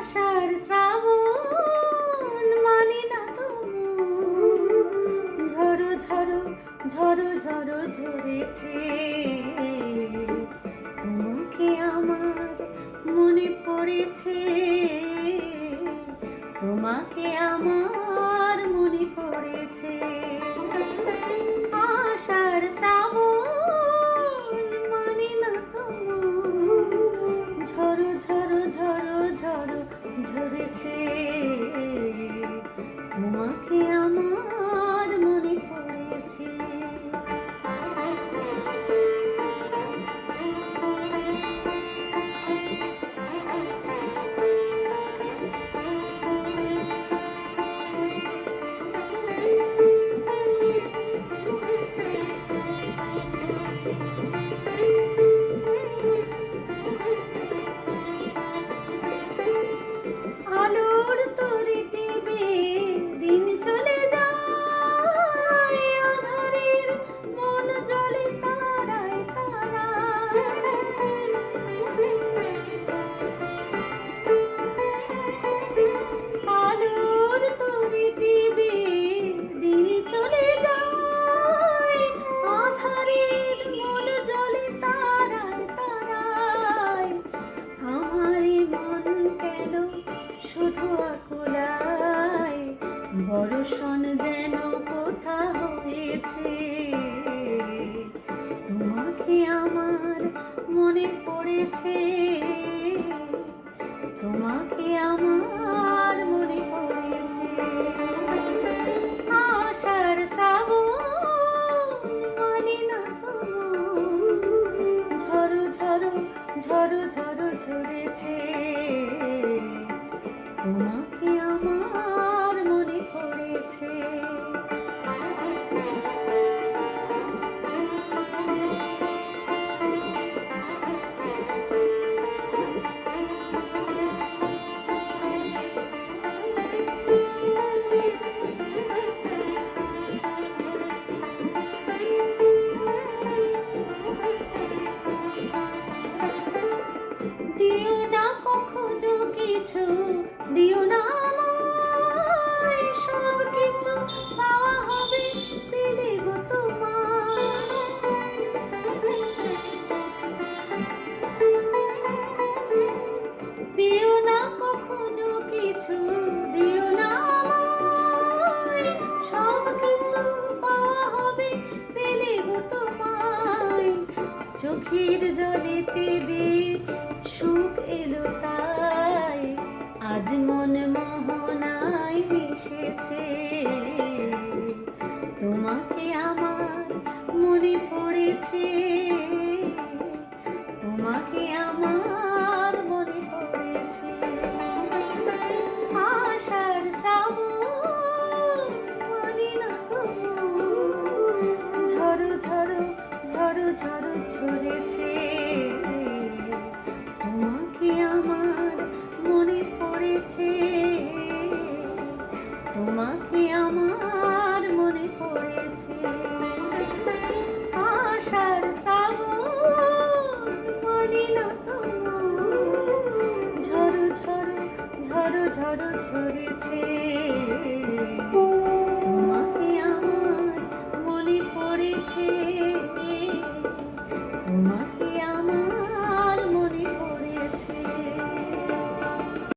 আষাঢ় শ্রাবণ মানি না তো ঝড়ো ঝড়ো ঝড়ো ঝড়ো ঝরেছে তোমাকে আমার মনে পড়েছে তোমাকে আমার মনে পড়েছে আষাঢ় শ্রাবণ মানি না তো ঝড়ো ঝড়ো ঝড়ো ঝড়ো ঝরেছে তোমাকে আমার মনে পড়েছে আলোর তরি টিপে দিন চলে যায় আঁধারের মন জ্বলে তারায় তারায় আলোর তরি টিপে দিন চলে যায় আঁধারের মন জ্বলে তারায় তারায় আমারই মন কেন শুধু আকুলায় বর্ষণ যেন কোথা হয়েছে তোমাকে আমার মনে পড়েছে তোমাকে আমার মনে পড়েছে আষাঢ় শ্রাবণ মানি না তো ঝড়ো ঝড়ো ঝড়ো ঝড়ো ঝরেছে তোমাকে আমার মনে পড়েছে দিও না কখনো কিছু দিও না আমায় সব কিছু পাওয়া হবে